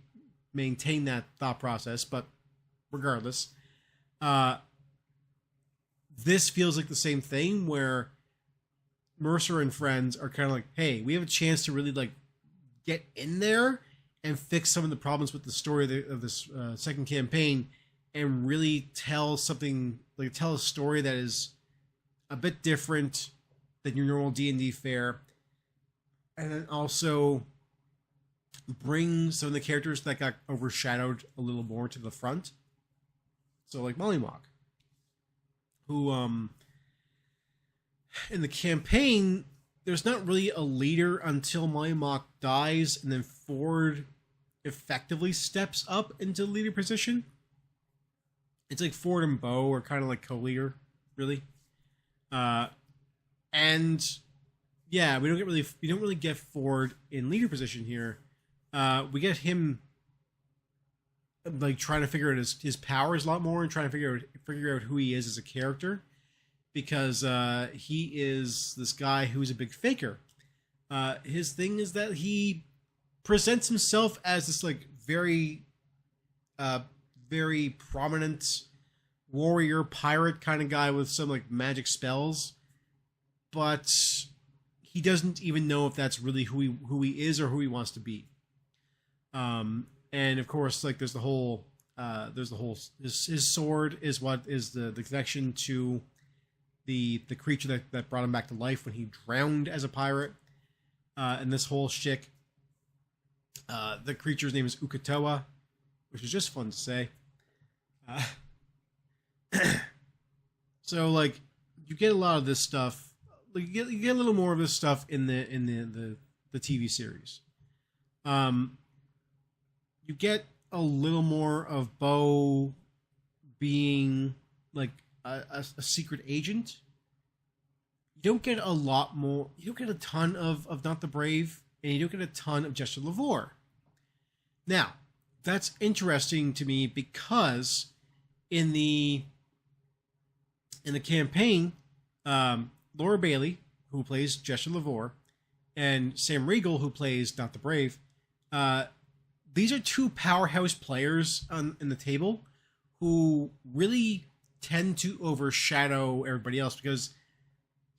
maintained that thought process, but regardless, this feels like the same thing where Mercer and friends are kind of like, hey, we have a chance to really like get in there and fix some of the problems with the story of this second campaign and really tell a story that is a bit different than your normal D&D fare, and then also bring some of the characters that got overshadowed a little more to the front. So like Molly Mock, who in the campaign, there's not really a leader until Molly Mock dies, and then Ford effectively steps up into the leader position. It's like Ford and Bo are kind of like co-leader, really. And yeah, we don't really get Ford in leader position here. We get him like trying to figure out his powers a lot more and trying to figure out who he is as a character, because he is this guy who's a big faker. His thing is that he presents himself as this like very prominent warrior pirate kind of guy with some like magic spells, but he doesn't even know if that's really who he is or who he wants to be. And of course, like there's the whole his sword is what is the connection to the creature that brought him back to life when he drowned as a pirate. And this whole shtick, the creature's name is Ukatoa, which is just fun to say. So like you get a lot of this stuff. Like you get a little more of this stuff in the TV series. You get a little more of Bo being like a secret agent. You don't get a lot more. You don't get a ton of Not the Brave, and you don't get a ton of Jester Lavore. Now, that's interesting to me because in the campaign, Laura Bailey, who plays Jester Lavore, and Sam Riegel, who plays Not the Brave, these are two powerhouse players in the table who really tend to overshadow everybody else, because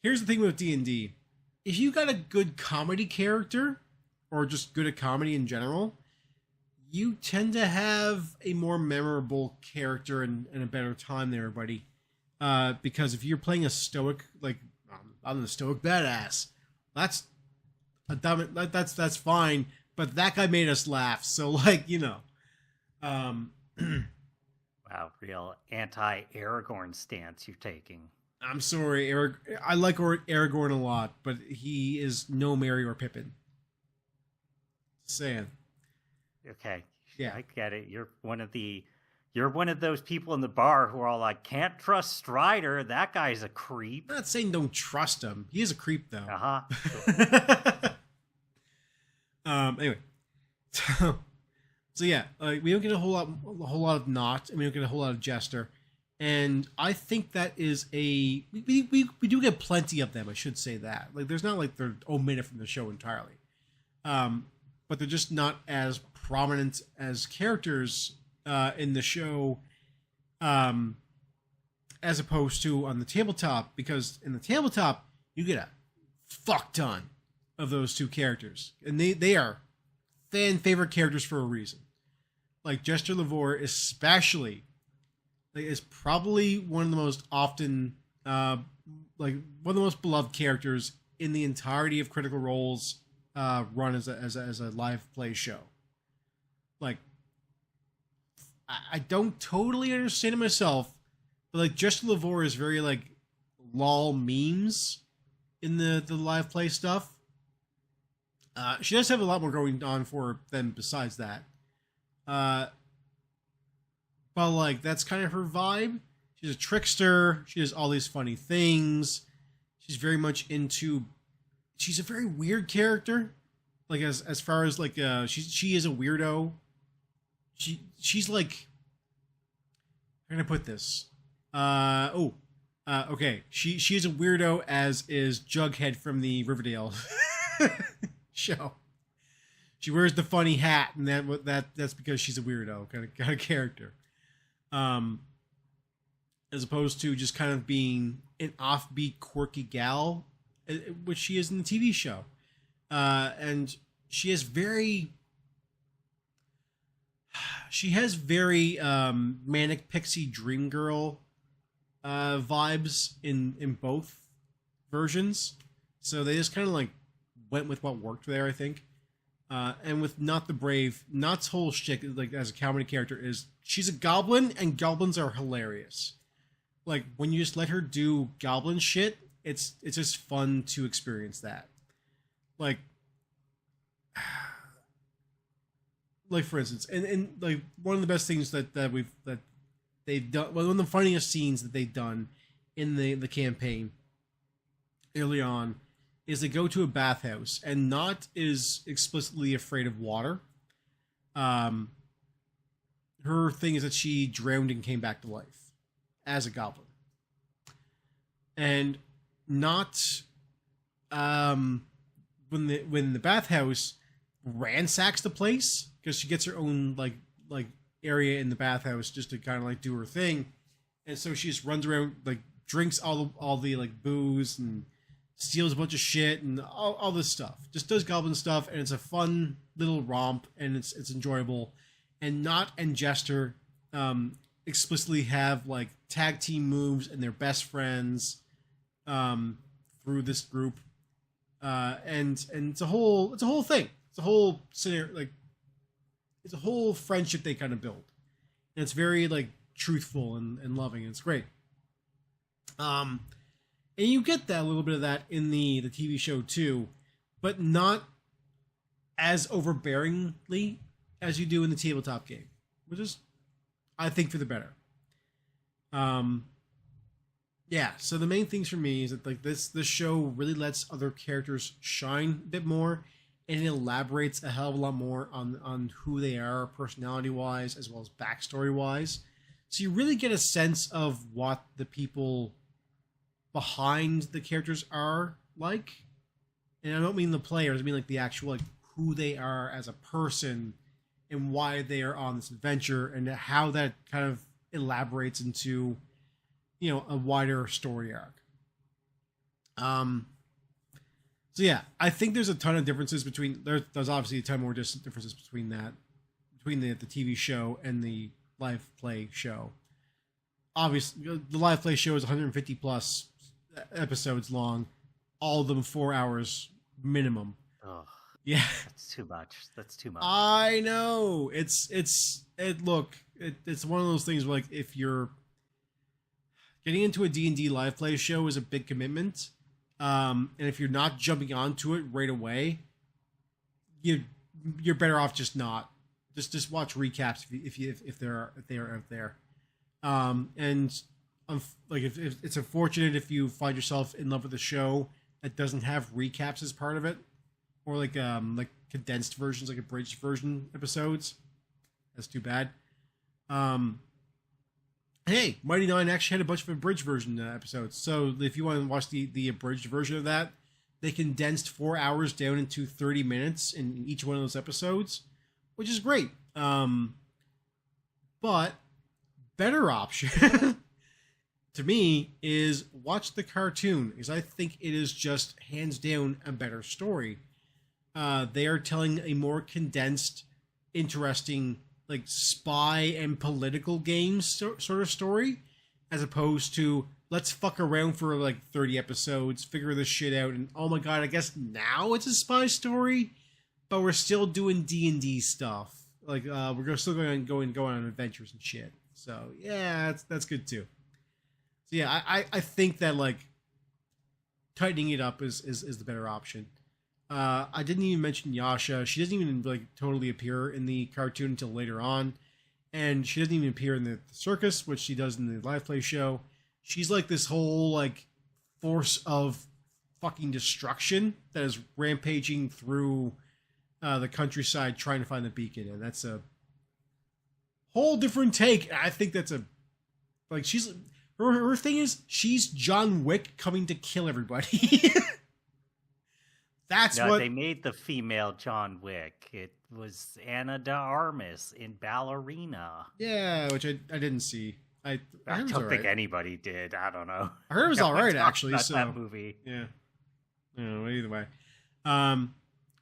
here's the thing with D&D. If you got a good comedy character, or just good at comedy in general, you tend to have a more memorable character and a better time there, buddy. Because if you're playing a stoic, like, I'm the stoic badass, that's fine, but that guy made us laugh, so like, you know. Wow, real anti-Aragorn stance you're taking. I'm sorry, Eric. I like Aragorn a lot, but he is no Merry or Pippin. Saying. Okay, Yeah. I get it. You're one of those people in the bar who are all like, "Can't trust Strider. That guy's a creep." I'm not saying don't trust him. He is a creep, though. Uh huh. Anyway, so yeah, we don't get a whole lot of Not, and we don't get a whole lot of Jester, and I think that is we do get plenty of them. I should say that. Like, there's not like they're omitted from the show entirely, but they're just not as prominent as characters in the show, as opposed to on the tabletop, because in the tabletop you get a fuck ton of those two characters, and they are fan favorite characters for a reason. Like Jester Lavore, especially, like, is probably one of the most often, like one of the most beloved characters in the entirety of Critical Role's run as a live play show. Like, I don't totally understand it myself, but like Jester Lavore is very like lol memes in the live play stuff. She does have a lot more going on for her than besides that. But like that's kind of her vibe. She's a trickster. She does all these funny things. She's very much into. She's a very weird character. Like as far as like she is a weirdo. She's like. How can I put this? Okay. She is a weirdo, as is Jughead from the Riverdale show. She wears the funny hat, and that's because she's a weirdo kind of character. As opposed to just kind of being an offbeat, quirky gal, which she is in the TV show. And she has very manic pixie dream girl vibes in both versions. So they just kind of like went with what worked there, I think. And with Not the Brave, Not's whole shtick, like as a comedy character, is she's a goblin, and goblins are hilarious. Like when you just let her do goblin shit, it's just fun to experience that. Like for instance, and like one of the best things that they've done, one of the funniest scenes that they've done in the campaign early on, is they go to a bathhouse, and Not is explicitly afraid of water. Her thing is that she drowned and came back to life as a goblin. And Not, when the bathhouse ransacks the place, because she gets her own like area in the bathhouse just to kind of like do her thing, and so she just runs around, like drinks all the like booze and steals a bunch of shit and all this stuff. Just does goblin stuff, and it's a fun little romp, and it's enjoyable. And Not and Jester explicitly have like tag team moves, and they're best friends through this group. And it's a whole thing. It's a whole scenario, like it's a whole friendship they kind of build. And it's very like truthful and loving, and it's great. And you get that, a little bit of that in the TV show too, but not as overbearingly as you do in the tabletop game, which is, I think, for the better. Yeah, so the main things for me is that like this show really lets other characters shine a bit more, and it elaborates a hell of a lot more on who they are personality wise as well as backstory wise. So you really get a sense of what the people behind the characters are like. And I don't mean the players, I mean like the actual, like who they are as a person and why they are on this adventure, and how that kind of elaborates into, you know, a wider story arc. So yeah, I think there's a ton of differences between there's obviously a ton more differences between the TV show and the live play show. Obviously, the live play show is 150 plus episodes long, all of them 4 hours minimum. Oh, yeah, that's too much. I know. It's one of those things where, like, if you're getting into a D&D live play show is a big commitment. And if you're not jumping onto it right away, you're better off just not. Just watch recaps if they are out there. And like if it's unfortunate if you find yourself in love with a show that doesn't have recaps as part of it, or like condensed versions, like abridged version episodes. That's too bad. Hey, Mighty Nein actually had a bunch of abridged version episodes. So if you want to watch the abridged version of that, they condensed 4 hours down into 30 minutes in each one of those episodes, which is great. But better option to me is watch the cartoon, because I think it is just hands down a better story. They are telling a more condensed, interesting, like spy and political games sort of story, as opposed to let's fuck around for like 30 episodes, figure this shit out, and oh my god, I guess now it's a spy story, but we're still doing D&D stuff. Like we're still going on adventures and shit. So yeah, that's good too. So yeah, I think that like tightening it up is the better option. I didn't even mention Yasha. She doesn't even like totally appear in the cartoon until later on, and she doesn't even appear in the circus, which she does in the live play show. She's like this whole like force of fucking destruction that is rampaging through the countryside trying to find the beacon, and that's a whole different take. I think that's a like she's her thing is she's John Wick coming to kill everybody. That's what they made the female John Wick. It was Anna de Armas in Ballerina. Yeah, which I didn't see. I don't think anybody did. I don't know. I heard it was all right actually. So that movie, yeah. Either way,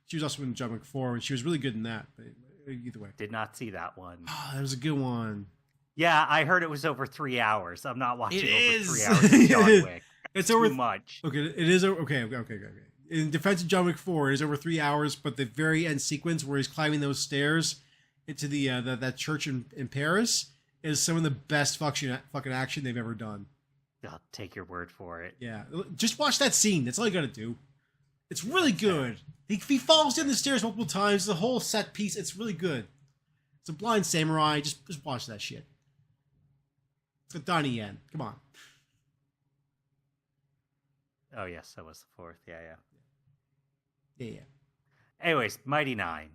she was also in John Wick 4, and she was really good in that. But either way, did not see that one. Oh, that was a good one. Yeah, I heard it was over 3 hours. I'm not watching over 3 hours of John Wick. It's too over much. Okay, it is okay. In defense of John Wick 4, it is over 3 hours, but the very end sequence where he's climbing those stairs into the that church in Paris is some of the best fucking action they've ever done. I'll take your word for it. Yeah, just watch that scene. That's all you gotta do. It's really good. He falls down the stairs multiple times. The whole set piece. It's really good. It's a blind samurai. Just watch that shit. It's a Donnie Yen. Come on. Oh yes, that was the fourth. Yeah. Yeah. Anyways, Mighty Nein.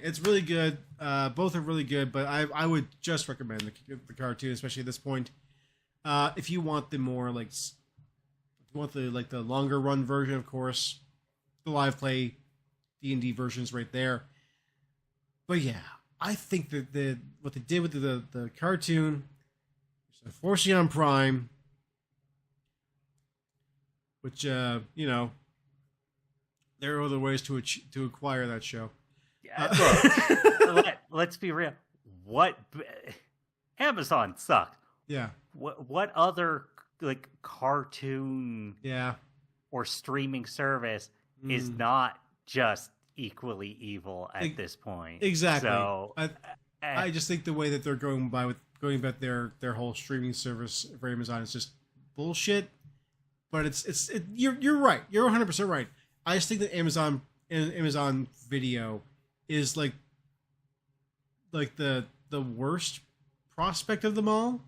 It's really good. Both are really good, but I would just recommend the cartoon, especially at this point. If you want the more like, if you want the longer run version, of course, the live play D&D versions right there. But yeah, I think that what they did with the cartoon, unfortunately on Prime, which there are other ways to acquire that show. Yeah, look, let's be real. Amazon sucked. Yeah. What other like cartoon or streaming service is not just equally evil at this point? Exactly. So I just think the way that they're going about their whole streaming service for Amazon is just bullshit. But you're right. You're 100% right. I just think that Amazon Video is like the worst prospect of them all.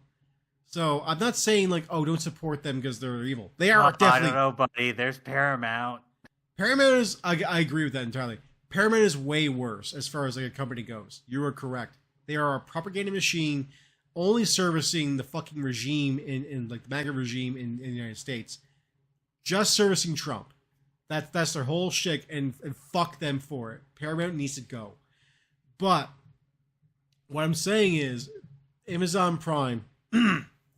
So I'm not saying like, oh, don't support them because they're evil. They are definitely. I don't know, buddy. There's Paramount. Paramount is. I agree with that entirely. Paramount is way worse as far as like a company goes. You are correct. They are a propaganda machine, only servicing the fucking regime in like the MAGA regime in the United States, just servicing Trump. That's their whole shtick, and fuck them for it. Paramount needs to go. But what I'm saying is, Amazon Prime,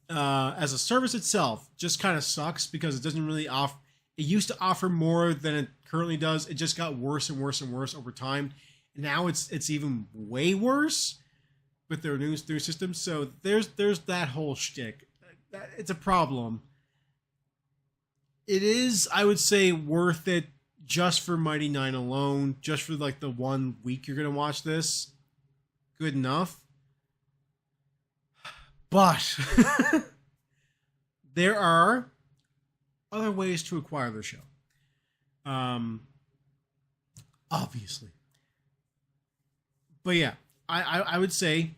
as a service itself, just kind of sucks because it doesn't really offer. It used to offer more than it currently does. It just got worse and worse and worse over time. Now it's even way worse with their new system. So there's that whole shtick. It's a problem. It is, I would say, worth it just for Mighty Nein alone, just for like the 1 week you're gonna watch this. Good enough. But there are other ways to acquire the show. Obviously. But yeah, I would say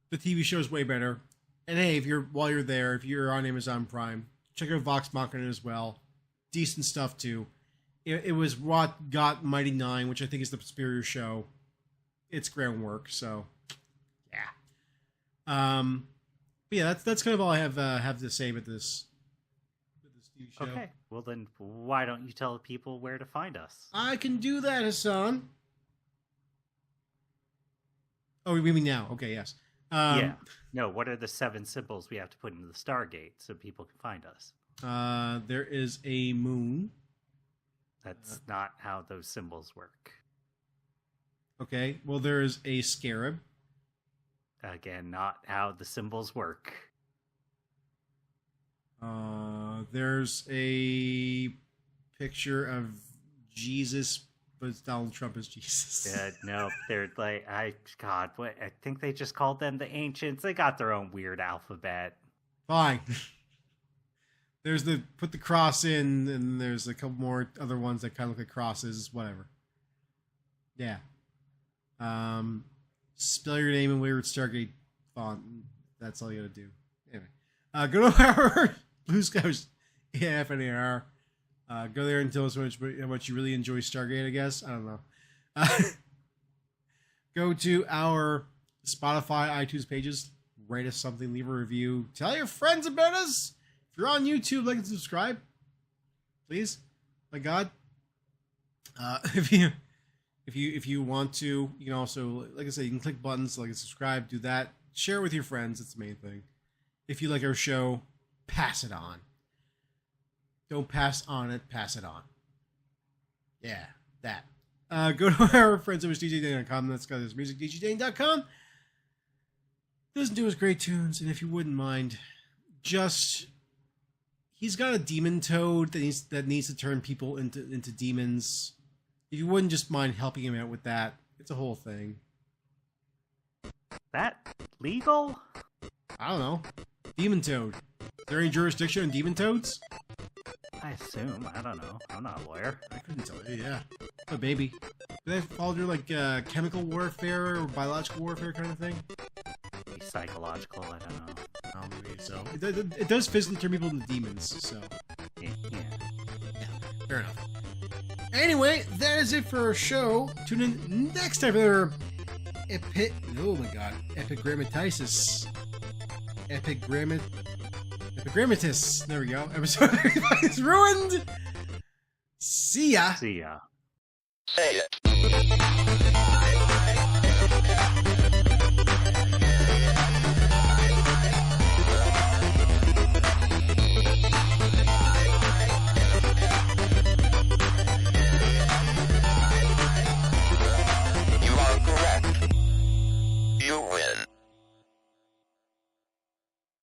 the TV show is way better. And hey, while you're there, if you're on Amazon Prime, check out Vox Machina as well. Decent stuff too. It was what got Mighty Nein, which I think is the superior show. It's groundwork, so yeah. But yeah, that's kind of all I have to say about this TV show. Okay, well then, why don't you tell people where to find us? I can do that, Hassan. Oh, we mean now? Okay, yes. Yeah. No, what are the 7 symbols we have to put into the Stargate so people can find us? There is a moon. That's not how those symbols work. Okay, well, there is a scarab. Again, not how the symbols work. There's a picture of Jesus, but it's Donald Trump as Jesus. No, they're like, I think they just called them the Ancients. They got their own weird alphabet. Fine. There's put the cross in, and there's a couple more other ones that kind of look like crosses, whatever. Yeah. Spell your name in weird Stargate font. That's all you gotta do. Anyway. Go to our Blue Skies FNAR. Go there and tell us how much you really enjoy Stargate, I guess. I don't know. Go to our Spotify, iTunes pages. Rate us something. Leave a review. Tell your friends about us. If you're on YouTube, like and subscribe. Please. My God. If you want to, you can also, like I said, you can click buttons, like and subscribe, do that. Share it with your friends. That's the main thing. If you like our show, pass it on. Don't pass on it, pass it on. Yeah, that. Go to our friends at DJDane.com. That's got his music, DJDane.com. Listen to his great tunes, and if you wouldn't mind, he's got a demon toad that needs to turn people into demons. If you wouldn't just mind helping him out with that, it's a whole thing. That legal? I don't know. Demon toad. Is there any jurisdiction on demon toads? I assume. I don't know. I'm not a lawyer. I couldn't tell you, yeah. Oh, baby. Do they fall under, like, chemical warfare or biological warfare kind of thing? Maybe psychological, I don't know. Oh, maybe so. It does physically turn people into demons, so... Yeah. Fair enough. Anyway, that is it for our show. Tune in next time for oh my god. Epigrammatitis. Epigrammatis. There we go. Episode 35 is ruined. See ya. See ya. Say it.